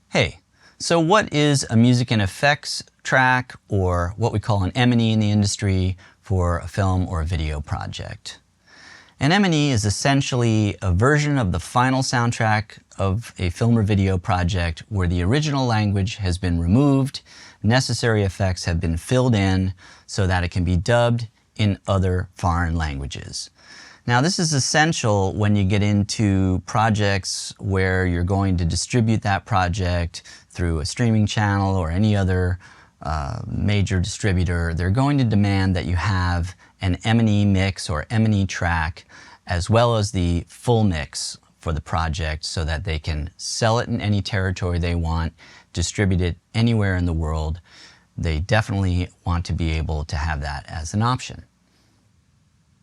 Hey, so what is a music and effects track, or what we call an M&E in the industry, for a film or a video project? An M&E is essentially a version of the final soundtrack of a film or video project where the original language has been removed, necessary effects have been filled in so that it can be dubbed in other foreign languages. Now, this is essential when you get into projects where you're going to distribute that project through a streaming channel or any other major distributor. They're going to demand that you have an M&E mix or M&E track, as well as the full mix for the project, so that they can sell it in any territory they want, distribute it anywhere in the world. They definitely want to be able to have that as an option.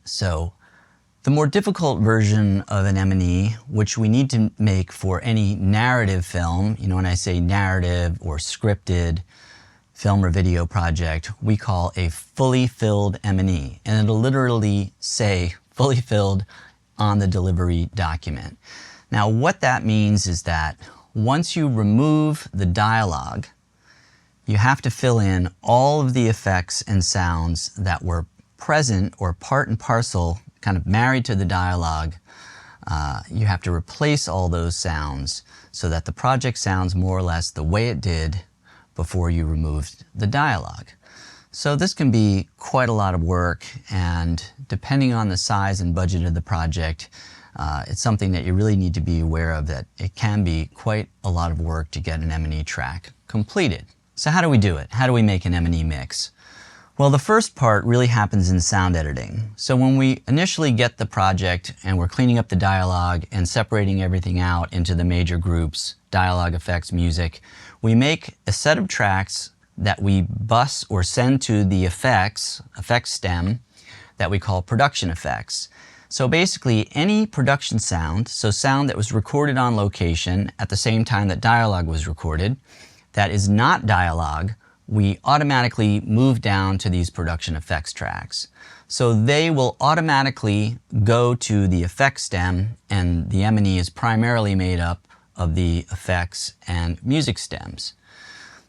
So, the more difficult version of an M&E, which we need to make for any narrative film, when I say narrative or scripted film or video project, we call a fully filled M&E. And it'll literally say fully filled on the delivery document. Now, what that means is that once you remove the dialogue, you have to fill in all of the effects and sounds that were present or part and parcel, kind of married to the dialogue. You have to replace all those sounds so that the project sounds more or less the way it did before you removed the dialogue. So this can be quite a lot of work, and depending on the size and budget of the project, it's something that you really need to be aware of, that it can be quite a lot of work to get an M&E track completed. So how do we do it? How do we make an M&E mix? Well, the first part really happens in sound editing. So when we initially get the project and we're cleaning up the dialogue and separating everything out into the major groups, dialogue, effects, music, we make a set of tracks that we bus or send to the effects stem that we call production effects. So basically any production sound, so sound that was recorded on location at the same time that dialogue was recorded, that is not dialogue, we automatically move down to these production effects tracks. So they will automatically go to the effects stem, and the M&E is primarily made up of the effects and music stems.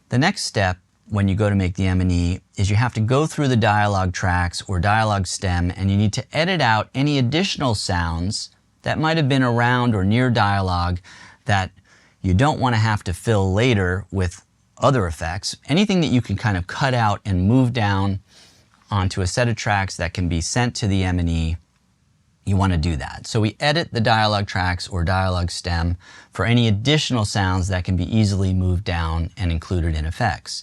The next step when you go to make the M&E is you have to go through the dialogue tracks or dialogue stem, and you need to edit out any additional sounds that might have been around or near dialogue that you don't want to have to fill later with other effects. Anything that you can kind of cut out and move down onto a set of tracks that can be sent to the M&E, you want to do that. So we edit the dialogue tracks or dialogue stem for any additional sounds that can be easily moved down and included in effects.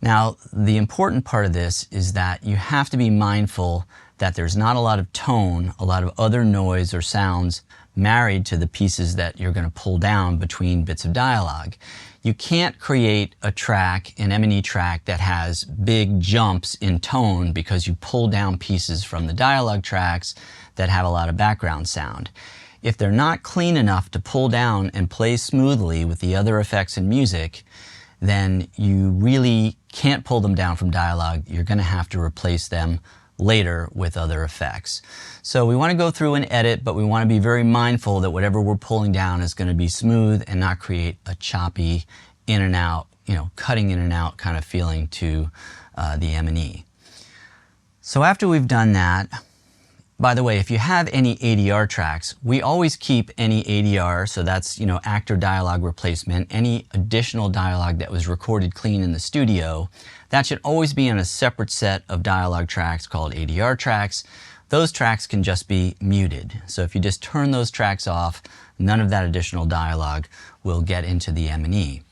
Now, the important part of this is that you have to be mindful that there's not a lot of tone, a lot of other noise or sounds married to the pieces that you're going to pull down between bits of dialogue. You can't create a track, an M&E track, that has big jumps in tone because you pull down pieces from the dialogue tracks that have a lot of background sound. If they're not clean enough to pull down and play smoothly with the other effects and music, then you really can't pull them down from dialogue. You're going to have to replace them later with other effects. So we want to go through and edit, but we want to be very mindful that whatever we're pulling down is going to be smooth and not create a choppy in and out, cutting in and out kind of feeling to the M&E. So after we've done that, by the way, if you have any ADR tracks, we always keep any ADR, so that's, actor dialogue replacement, any additional dialogue that was recorded clean in the studio, that should always be on a separate set of dialogue tracks called ADR tracks. Those tracks can just be muted. So if you just turn those tracks off, none of that additional dialogue will get into the M&E.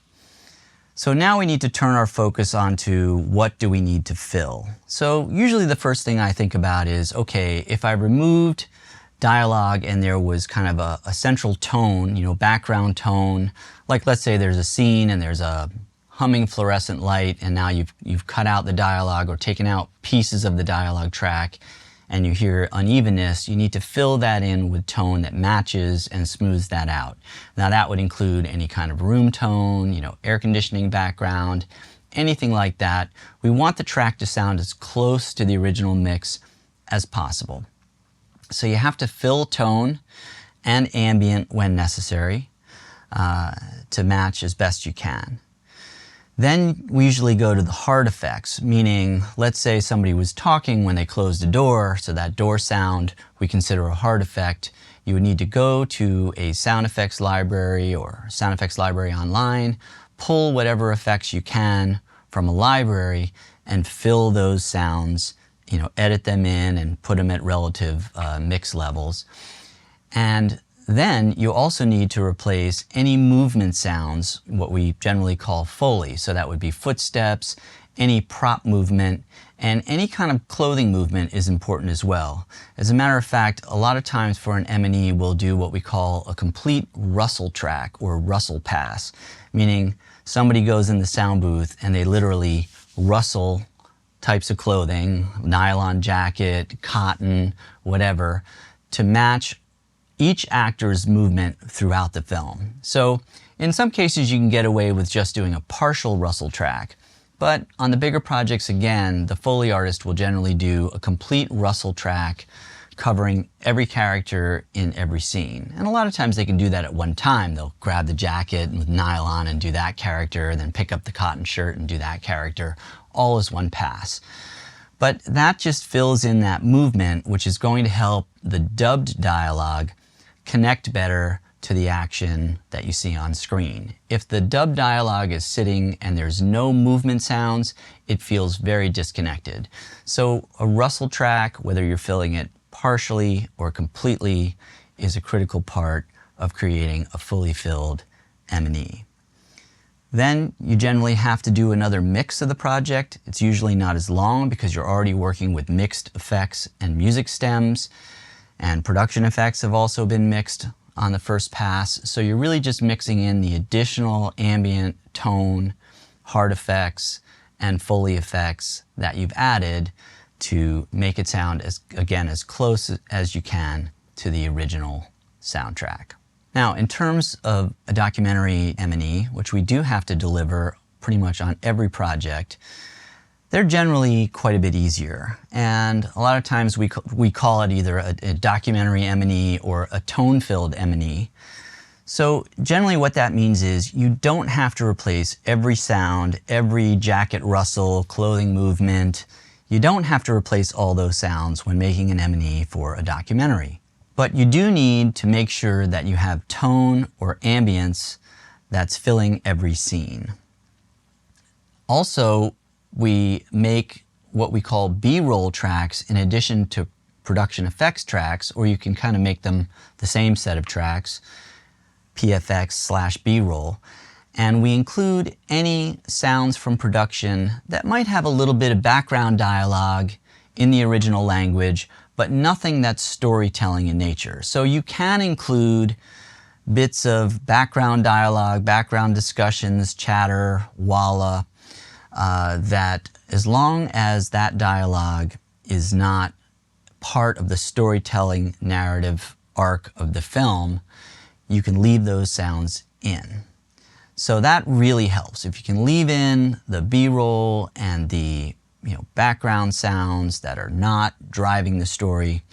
So now we need to turn our focus onto what do we need to fill. So usually the first thing I think about is, okay, if I removed dialogue and there was kind of a central tone, background tone, like let's say there's a scene and there's a humming fluorescent light, and now you've cut out the dialogue or taken out pieces of the dialogue track, and you hear unevenness, you need to fill that in with tone that matches and smooths that out. Now that would include any kind of room tone, air conditioning background, anything like that. We want the track to sound as close to the original mix as possible. So you have to fill tone and ambient when necessary. to match as best you can. Then we usually go to the hard effects, meaning let's say somebody was talking when they closed a door, so that door sound we consider a hard effect. You would need to go to a sound effects library or sound effects library online, pull whatever effects you can from a library and fill those sounds, edit them in and put them at relative mix levels. And then you also need to replace any movement sounds, what we generally call Foley. So that would be footsteps, any prop movement, and any kind of clothing movement is important as well. As a matter of fact, a lot of times for an M&E, we'll do what we call a complete rustle track or rustle pass, meaning somebody goes in the sound booth and they literally rustle types of clothing, nylon jacket, cotton, whatever, to match each actor's movement throughout the film. So in some cases you can get away with just doing a partial rustle track, but on the bigger projects, again, the Foley artist will generally do a complete rustle track covering every character in every scene. And a lot of times they can do that at one time. They'll grab the jacket with nylon and do that character, then pick up the cotton shirt and do that character, all as one pass. But that just fills in that movement, which is going to help the dubbed dialogue connect better to the action that you see on screen. If the dubbed dialogue is sitting and there's no movement sounds, it feels very disconnected. So a rustle track, whether you're filling it partially or completely, is a critical part of creating a fully filled M&E. Then you generally have to do another mix of the project. It's usually not as long because you're already working with mixed effects and music stems, and production effects have also been mixed on the first pass. So you're really just mixing in the additional ambient, tone, hard effects, and Foley effects that you've added to make it sound, as close as you can to the original soundtrack. Now, in terms of a documentary M&E, which we do have to deliver pretty much on every project, they're generally quite a bit easier. And a lot of times we call it either a documentary M&E or a tone-filled M&E. So generally what that means is you don't have to replace every sound, every jacket rustle, clothing movement. You don't have to replace all those sounds when making an M&E for a documentary. But you do need to make sure that you have tone or ambience that's filling every scene. Also, we make what we call B-roll tracks in addition to production effects tracks, or you can kind of make them the same set of tracks, PFX/B-roll. And we include any sounds from production that might have a little bit of background dialogue in the original language, but nothing that's storytelling in nature. So you can include bits of background dialogue, background discussions, chatter, walla, that as long as that dialogue is not part of the storytelling narrative arc of the film, you can leave those sounds in. So that really helps. If you can leave in the B-roll and the background sounds that are not driving the story,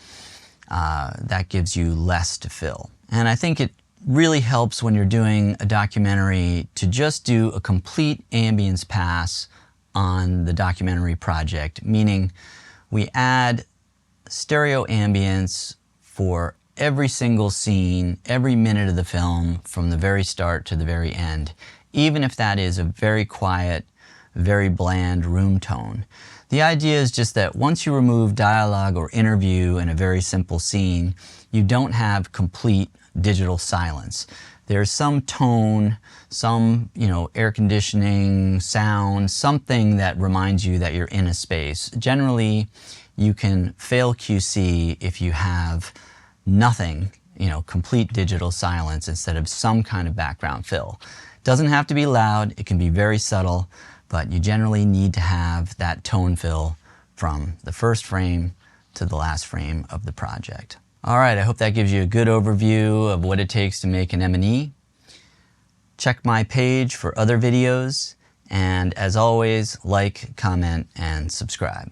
that gives you less to fill. And I think it really helps when you're doing a documentary to just do a complete ambience pass on the documentary project, meaning we add stereo ambience for every single scene, every minute of the film, from the very start to the very end, even if that is a very quiet, very bland room tone. The idea is just that once you remove dialogue or interview in a very simple scene, you don't have complete digital silence. There's some tone, some, air conditioning, sound, something that reminds you that you're in a space. Generally, you can fail QC if you have nothing, complete digital silence instead of some kind of background fill. Doesn't have to be loud, it can be very subtle, but you generally need to have that tone fill from the first frame to the last frame of the project. All right, I hope that gives you a good overview of what it takes to make an M&E. Check my page for other videos, and as always, like, comment, and subscribe.